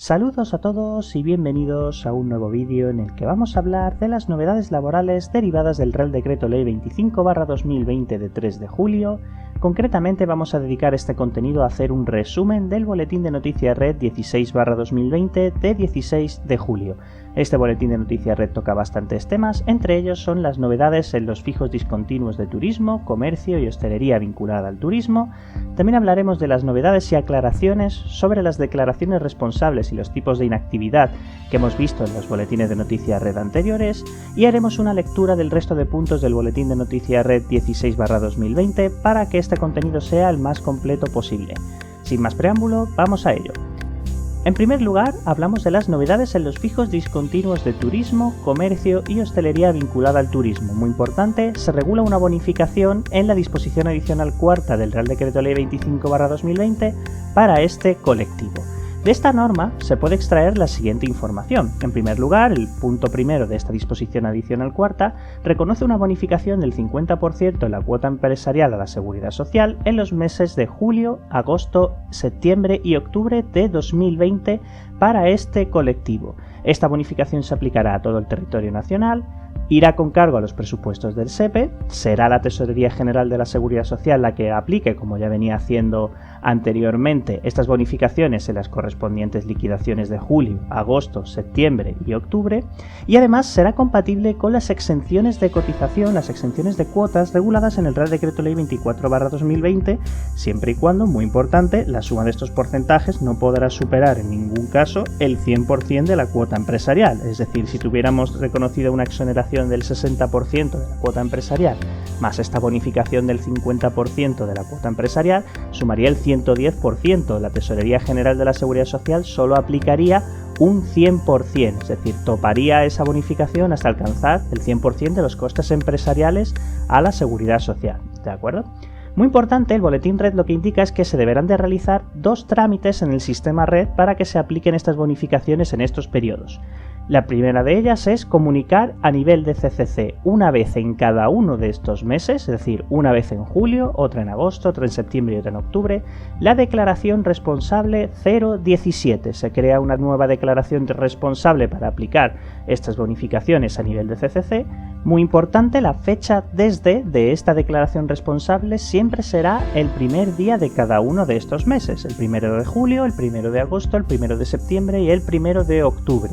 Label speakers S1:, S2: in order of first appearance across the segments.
S1: Saludos a todos y bienvenidos a un nuevo vídeo en el que vamos a hablar de las novedades laborales derivadas del Real Decreto Ley 25/2020 de 3 de julio. Concretamente vamos a dedicar este contenido a hacer un resumen del Boletín de Noticias Red 16/2020 de 16 de julio. Este Boletín de Noticias Red toca bastantes temas, entre ellos son las novedades en los fijos discontinuos de turismo, comercio y hostelería vinculada al turismo. También hablaremos de las novedades y aclaraciones sobre las declaraciones responsables y los tipos de inactividad que hemos visto en los boletines de Noticias Red anteriores, y haremos una lectura del resto de puntos del Boletín de Noticias Red 16/2020 para que este contenido sea el más completo posible. Sin más preámbulo, vamos a ello. En primer lugar, hablamos de las novedades en los fijos discontinuos de turismo, comercio y hostelería vinculada al turismo. Muy importante, se regula una bonificación en la disposición adicional cuarta del Real Decreto Ley 25/2020 para este colectivo. De esta norma se puede extraer la siguiente información. En primer lugar, el punto primero de esta disposición adicional cuarta reconoce una bonificación del 50% en la cuota empresarial a la Seguridad Social en los meses de julio, agosto, septiembre y octubre de 2020 para este colectivo. Esta bonificación se aplicará a todo el territorio nacional, irá con cargo a los presupuestos del SEPE, será la Tesorería General de la Seguridad Social la que aplique, como ya venía haciendo anteriormente, estas bonificaciones en las correspondientes liquidaciones de julio, agosto, septiembre y octubre, y además será compatible con las exenciones de cotización, las exenciones de cuotas reguladas en el Real Decreto Ley 24/2020, siempre y cuando, muy importante, la suma de estos porcentajes no podrá superar en ningún caso el 100% de la cuota empresarial. Es decir, si tuviéramos reconocido una exoneración del 60% de la cuota empresarial más esta bonificación del 50% de la cuota empresarial, sumaría el 110%. La Tesorería General de la Seguridad Social solo aplicaría un 100%, es decir, toparía esa bonificación hasta alcanzar el 100% de los costes empresariales a la Seguridad Social. ¿De acuerdo? Muy importante, el Boletín Red lo que indica es que se deberán de realizar dos trámites en el sistema Red para que se apliquen estas bonificaciones en estos periodos. La primera de ellas es comunicar a nivel de CCC una vez en cada uno de estos meses, es decir, una vez en julio, otra en agosto, otra en septiembre y otra en octubre, la declaración responsable 017. Se crea una nueva declaración responsable para aplicar estas bonificaciones a nivel de CCC. Muy importante, la fecha desde de esta declaración responsable siempre será el primer día de cada uno de estos meses, el 1 de julio, el 1 de agosto, el 1 de septiembre y el 1 de octubre.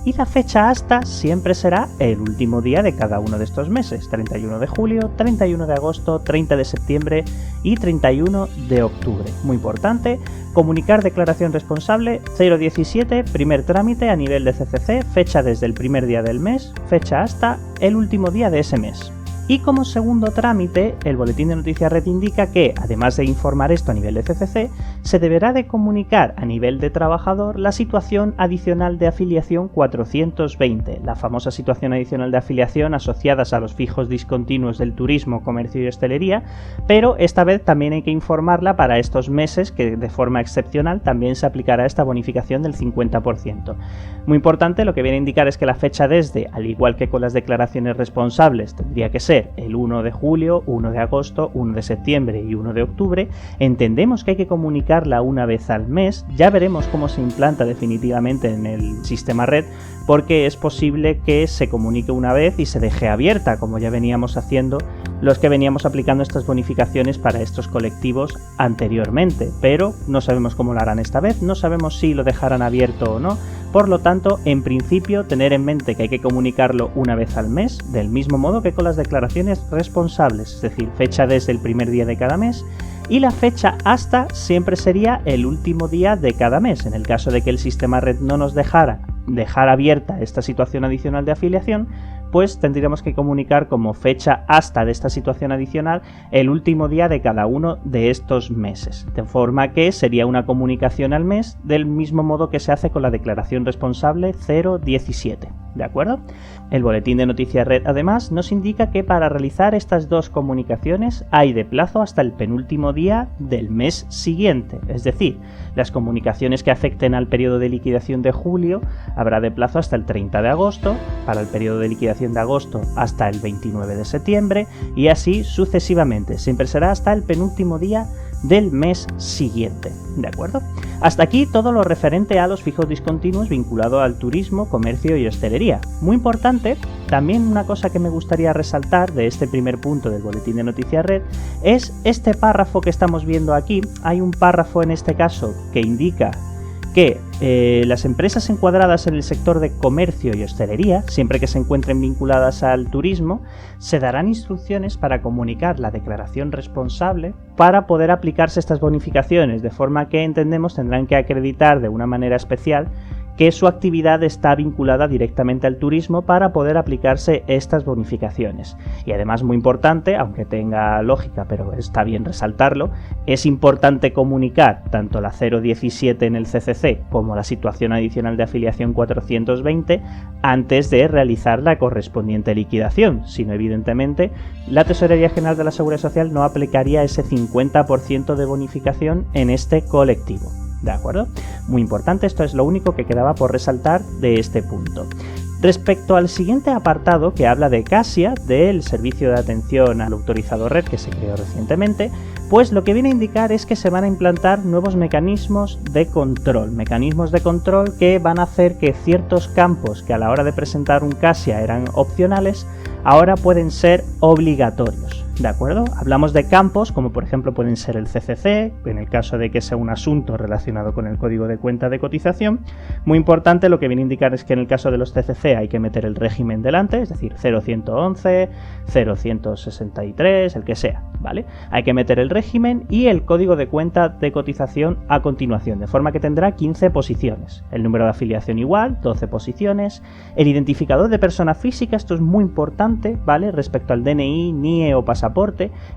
S1: Y la fecha hasta siempre será el último día de cada uno de estos meses, 31 de julio, 31 de agosto, 30 de septiembre y 31 de octubre. Muy importante, comunicar declaración responsable 017, primer trámite a nivel de CCC, fecha desde el primer día del mes, fecha hasta el último día de ese mes. Y como segundo trámite, el Boletín de Noticias Red indica que, además de informar esto a nivel de CCC, se deberá de comunicar a nivel de trabajador la situación adicional de afiliación 420, la famosa situación adicional de afiliación asociadas a los fijos discontinuos del turismo, comercio y hostelería, pero esta vez también hay que informarla para estos meses que de forma excepcional también se aplicará esta bonificación del 50%. Muy importante, lo que viene a indicar es que la fecha desde, al igual que con las declaraciones responsables, tendría que ser el 1 de julio, 1 de agosto, 1 de septiembre y 1 de octubre. Entendemos que hay que comunicarla una vez al mes. Ya veremos cómo se implanta definitivamente en el sistema Red, porque es posible que se comunique una vez y se deje abierta, como ya veníamos haciendo los que veníamos aplicando estas bonificaciones para estos colectivos anteriormente, pero no sabemos cómo lo harán esta vez, no sabemos si lo dejarán abierto o no. Por lo tanto, en principio, tener en mente que hay que comunicarlo una vez al mes, del mismo modo que con las declaraciones responsables, es decir, fecha desde el primer día de cada mes, y la fecha hasta siempre sería el último día de cada mes. En el caso de que el sistema Red no nos dejara dejar abierta esta situación adicional de afiliación, pues tendríamos que comunicar como fecha hasta de esta situación adicional el último día de cada uno de estos meses, de forma que sería una comunicación al mes del mismo modo que se hace con la declaración responsable 017. ¿De acuerdo? El Boletín de Noticias Red además nos indica que para realizar estas dos comunicaciones hay de plazo hasta el penúltimo día del mes siguiente, es decir, las comunicaciones que afecten al periodo de liquidación de julio habrá de plazo hasta el 30 de agosto, para el periodo de liquidación de agosto hasta el 29 de septiembre y así sucesivamente, siempre será hasta el penúltimo día del mes siguiente, ¿de acuerdo? Hasta aquí todo lo referente a los fijos discontinuos vinculado al turismo, comercio y hostelería. Muy importante, también una cosa que me gustaría resaltar de este primer punto del boletín de Noticias Red es este párrafo que estamos viendo aquí. Hay un párrafo en este caso que indica que las empresas encuadradas en el sector de comercio y hostelería, siempre que se encuentren vinculadas al turismo, se darán instrucciones para comunicar la declaración responsable para poder aplicarse estas bonificaciones, de forma que entendemos tendrán que acreditar de una manera especial que su actividad está vinculada directamente al turismo para poder aplicarse estas bonificaciones. Y además, muy importante, aunque tenga lógica, pero está bien resaltarlo, es importante comunicar tanto la 017 en el CCC como la situación adicional de afiliación 420 antes de realizar la correspondiente liquidación, sino evidentemente la Tesorería General de la Seguridad Social no aplicaría ese 50% de bonificación en este colectivo. ¿De acuerdo? Muy importante, esto es lo único que quedaba por resaltar de este punto. Respecto al siguiente apartado que habla de Casia, del servicio de atención al autorizado red que se creó recientemente, pues lo que viene a indicar es que se van a implantar nuevos mecanismos de control que van a hacer que ciertos campos que a la hora de presentar un Casia eran opcionales, ahora pueden ser obligatorios. ¿De acuerdo? Hablamos de campos como por ejemplo pueden ser el CCC, en el caso de que sea un asunto relacionado con el código de cuenta de cotización. Muy importante, lo que viene a indicar es que en el caso de los CCC hay que meter el régimen delante, es decir, 0111, 0163, el que sea, ¿vale? Hay que meter el régimen y el código de cuenta de cotización a continuación, de forma que tendrá 15 posiciones. El número de afiliación igual, 12 posiciones. El identificador de persona física, esto es muy importante, ¿vale? Respecto al DNI, NIE o pasaporte,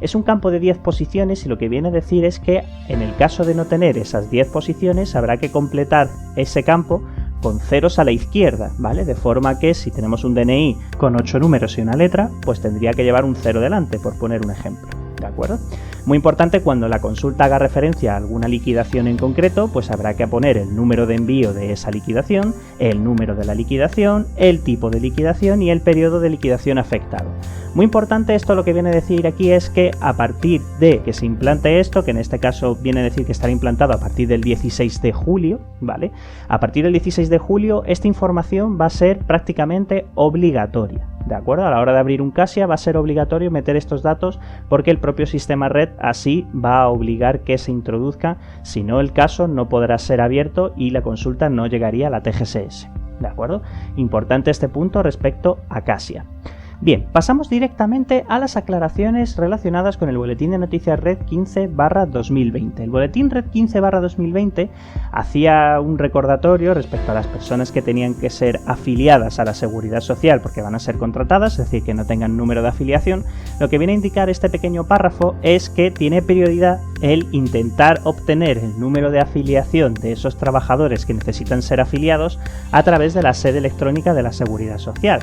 S1: es un campo de 10 posiciones y lo que viene a decir es que en el caso de no tener esas 10 posiciones habrá que completar ese campo con ceros a la izquierda, ¿vale? De forma que si tenemos un DNI con 8 números y una letra, pues tendría que llevar un 0 delante, por poner un ejemplo, ¿de acuerdo? Muy importante, cuando la consulta haga referencia a alguna liquidación en concreto, pues habrá que poner el número de envío de esa liquidación, el número de la liquidación, el tipo de liquidación y el periodo de liquidación afectado. Muy importante, esto lo que viene a decir aquí es que a partir de que se implante esto, que en este caso viene a decir que estará implantado a partir del 16 de julio, ¿vale? A partir del 16 de julio esta información va a ser prácticamente obligatoria. ¿De acuerdo? A la hora de abrir un Casia va a ser obligatorio meter estos datos porque el propio sistema red así va a obligar que se introduzca, si no el caso no podrá ser abierto y la consulta no llegaría a la TGSS. ¿De acuerdo? Importante este punto respecto a Casia. Bien, pasamos directamente a las aclaraciones relacionadas con el Boletín de Noticias Red 15/2020. El Boletín Red 15/2020 hacía un recordatorio respecto a las personas que tenían que ser afiliadas a la Seguridad Social porque van a ser contratadas, es decir, que no tengan número de afiliación. Lo que viene a indicar este pequeño párrafo es que tiene prioridad el intentar obtener el número de afiliación de esos trabajadores que necesitan ser afiliados a través de la sede electrónica de la Seguridad Social.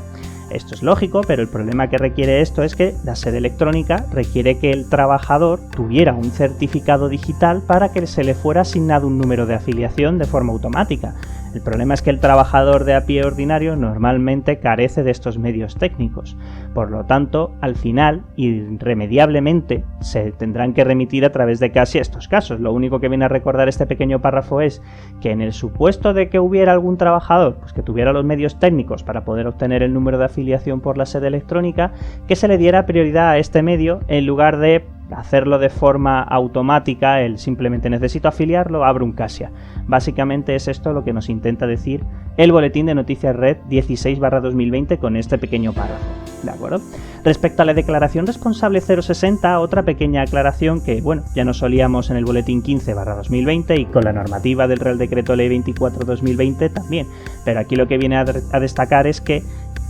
S1: Esto es lógico, pero el problema que requiere esto es que la sede electrónica requiere que el trabajador tuviera un certificado digital para que se le fuera asignado un número de afiliación de forma automática. El problema es que el trabajador de a pie ordinario normalmente carece de estos medios técnicos. Por lo tanto, al final, irremediablemente, se tendrán que remitir a través de Casia estos casos. Lo único que viene a recordar este pequeño párrafo es que en el supuesto de que hubiera algún trabajador pues que tuviera los medios técnicos para poder obtener el número de afiliación por la sede electrónica, que se le diera prioridad a este medio en lugar de hacerlo de forma automática, el simplemente necesito afiliarlo, abro un Casia. Básicamente es esto lo que nos intenta decir el Boletín de Noticias Red 16/2020 con este pequeño párrafo. ¿De acuerdo? Respecto a la declaración responsable 060, otra pequeña aclaración que, bueno, ya nos solíamos en el Boletín 15/2020 y con la normativa del Real Decreto Ley 24/2020 también. Pero aquí lo que viene a destacar es que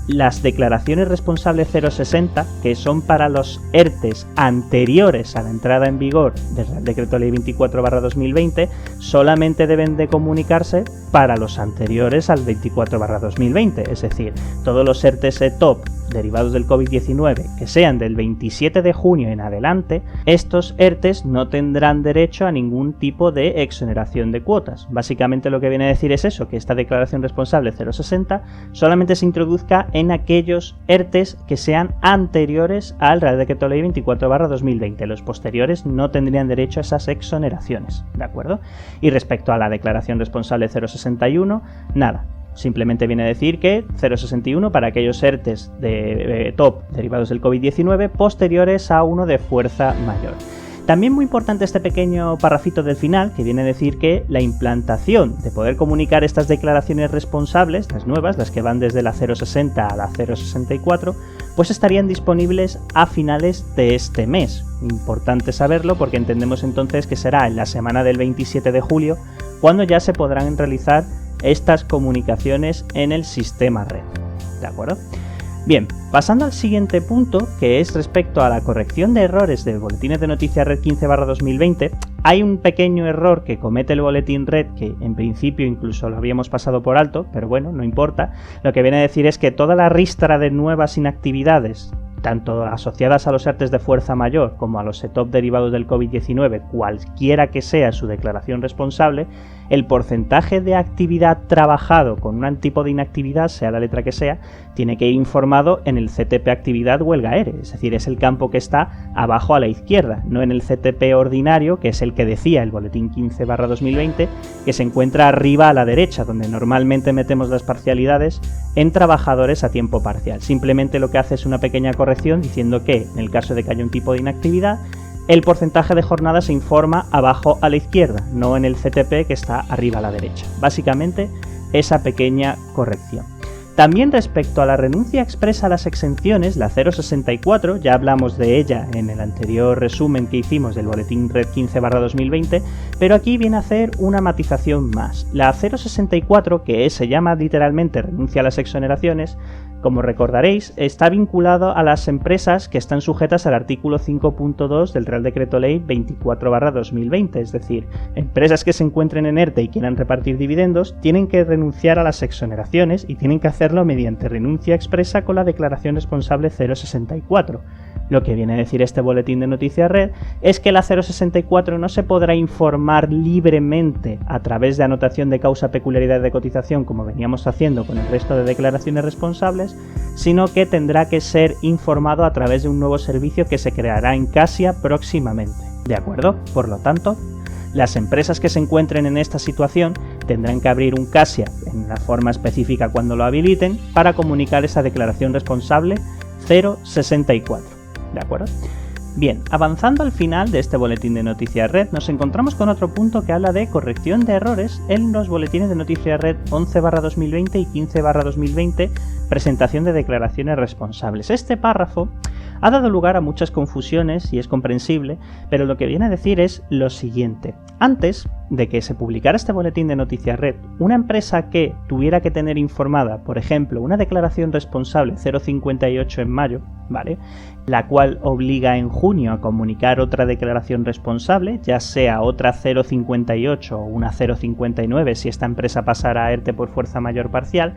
S1: las declaraciones responsables 060, que son para los ERTEs anteriores a la entrada en vigor del Real Decreto Ley 24/2020, solamente deben de comunicarse para los anteriores al 24/2020, es decir, todos los ERTES ETOP derivados del COVID-19 que sean del 27 de junio en adelante, estos ERTEs no tendrán derecho a ningún tipo de exoneración de cuotas. Básicamente lo que viene a decir es eso, que esta declaración responsable 060 solamente se introduzca en aquellos ERTEs que sean anteriores al Real Decreto Ley 24/2020. Los posteriores no tendrían derecho a esas exoneraciones, ¿de acuerdo? Y respecto a la declaración responsable 061, nada. Simplemente viene a decir que 061 para aquellos ERTEs de top derivados del COVID-19 posteriores a uno de fuerza mayor. También muy importante este pequeño parrafito del final, que viene a decir que la implantación de poder comunicar estas declaraciones responsables, las nuevas, las que van desde la 060 a la 064, pues estarían disponibles a finales de este mes. Importante saberlo porque entendemos entonces que será en la semana del 27 de julio cuando ya se podrán realizar estas comunicaciones en el sistema red, ¿de acuerdo? Bien, pasando al siguiente punto, que es respecto a la corrección de errores de boletines de noticias red 15/2020, hay un pequeño error que comete el boletín red que en principio incluso lo habíamos pasado por alto, pero bueno, no importa. Lo que viene a decir es que toda la ristra de nuevas inactividades, tanto asociadas a los ERTEs de fuerza mayor como a los ETOP derivados del COVID-19, cualquiera que sea su declaración responsable, el porcentaje de actividad trabajado con un tipo de inactividad, sea la letra que sea, tiene que ir informado en el CTP actividad huelga ERE, es decir, es el campo que está abajo a la izquierda, no en el CTP ordinario, que es el que decía el boletín 15/2020, que se encuentra arriba a la derecha, donde normalmente metemos las parcialidades en trabajadores a tiempo parcial. Simplemente lo que hace es una pequeña corrección diciendo que, en el caso de que haya un tipo de inactividad, el porcentaje de jornada se informa abajo a la izquierda, no en el CTP que está arriba a la derecha. Básicamente, esa pequeña corrección. También respecto a la renuncia expresa a las exenciones, la 064, ya hablamos de ella en el anterior resumen que hicimos del boletín red 15/2020, pero aquí viene a hacer una matización más. La 064, que se llama literalmente renuncia a las exoneraciones, como recordaréis, está vinculado a las empresas que están sujetas al artículo 5.2 del Real Decreto Ley 24/2020, es decir, empresas que se encuentren en ERTE y quieran repartir dividendos tienen que renunciar a las exoneraciones y tienen que hacerlo mediante renuncia expresa con la declaración responsable 064. Lo que viene a decir este boletín de noticias red es que la 064 no se podrá informar libremente a través de anotación de causa peculiaridad de cotización como veníamos haciendo con el resto de declaraciones responsables, sino que tendrá que ser informado a través de un nuevo servicio que se creará en Casia próximamente. ¿De acuerdo? Por lo tanto, las empresas que se encuentren en esta situación tendrán que abrir un Casia en la forma específica cuando lo habiliten para comunicar esa declaración responsable 064. ¿De acuerdo? Bien, avanzando al final de este boletín de noticias red, nos encontramos con otro punto que habla de corrección de errores en los boletines de noticias red 11/2020 y 15/2020, presentación de declaraciones responsables. Este párrafo ha dado lugar a muchas confusiones y es comprensible, pero lo que viene a decir es lo siguiente. Antes de que se publicara este boletín de noticias red, una empresa que tuviera que tener informada, por ejemplo, una declaración responsable 058 en mayo, ¿vale?, la cual obliga en junio a comunicar otra declaración responsable, ya sea otra 058 o una 059 si esta empresa pasara a ERTE por fuerza mayor parcial,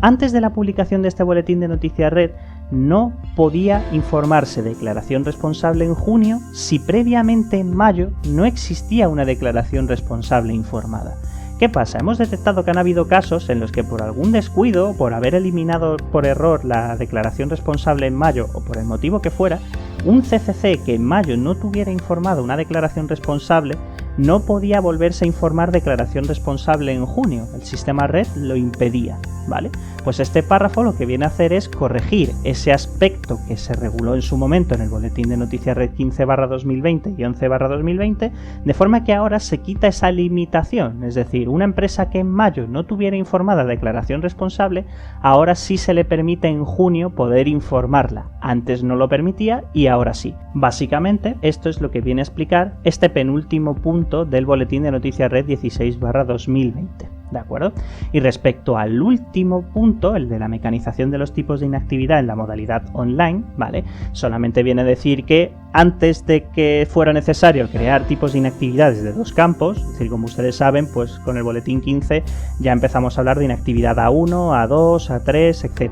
S1: antes de la publicación de este boletín de noticias red no podía informarse declaración responsable en junio si previamente en mayo no existía una declaración responsable informada. ¿Qué pasa? Hemos detectado que han habido casos en los que por algún descuido, por haber eliminado por error la declaración responsable en mayo o por el motivo que fuera, un CCC que en mayo no tuviera informado una declaración responsable no podía volverse a informar declaración responsable en junio. El sistema red lo impedía, ¿vale? Pues este párrafo lo que viene a hacer es corregir ese aspecto que se reguló en su momento en el boletín de noticias red 15/2020 y 11/2020, de forma que ahora se quita esa limitación, es decir, una empresa que en mayo no tuviera informada declaración responsable, ahora sí se le permite en junio poder informarla. Antes no lo permitía y ahora sí. Básicamente, esto es lo que viene a explicar este penúltimo punto del boletín de noticias red 16/2020. ¿de acuerdo? Y respecto al último punto, el de la mecanización de los tipos de inactividad en la modalidad online, ¿vale? Solamente viene a decir que antes de que fuera necesario crear tipos de inactividades de dos campos, es decir, como ustedes saben, pues con el boletín 15 ya empezamos a hablar de inactividad A1, A2, A3, etc.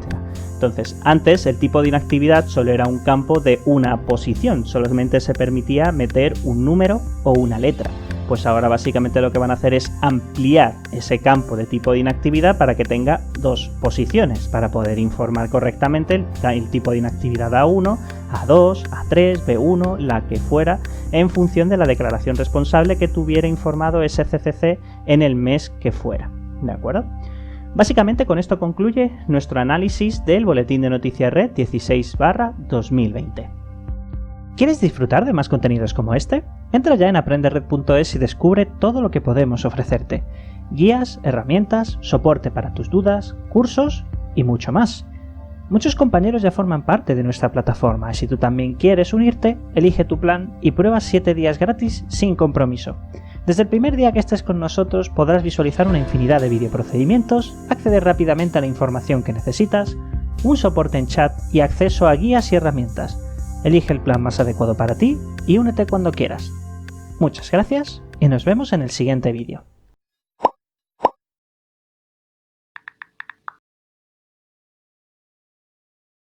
S1: Entonces, antes el tipo de inactividad solo era un campo de una posición, solamente se permitía meter un número o una letra. Pues ahora básicamente lo que van a hacer es ampliar ese campo de tipo de inactividad para que tenga dos posiciones, para poder informar correctamente el tipo de inactividad A1, A2, A3, B1, la que fuera, en función de la declaración responsable que tuviera informado ese CCC en el mes que fuera. ¿De acuerdo? Básicamente con esto concluye nuestro análisis del Boletín de Noticias Red 16/2020. ¿Quieres disfrutar de más contenidos como este? Entra ya en aprenderred.es y descubre todo lo que podemos ofrecerte. Guías, herramientas, soporte para tus dudas, cursos y mucho más. Muchos compañeros ya forman parte de nuestra plataforma y si tú también quieres unirte, elige tu plan y prueba 7 días gratis sin compromiso. Desde el primer día que estés con nosotros podrás visualizar una infinidad de videoprocedimientos, acceder rápidamente a la información que necesitas, un soporte en chat y acceso a guías y herramientas. Elige el plan más adecuado para ti y únete cuando quieras. Muchas gracias y nos vemos en el siguiente vídeo.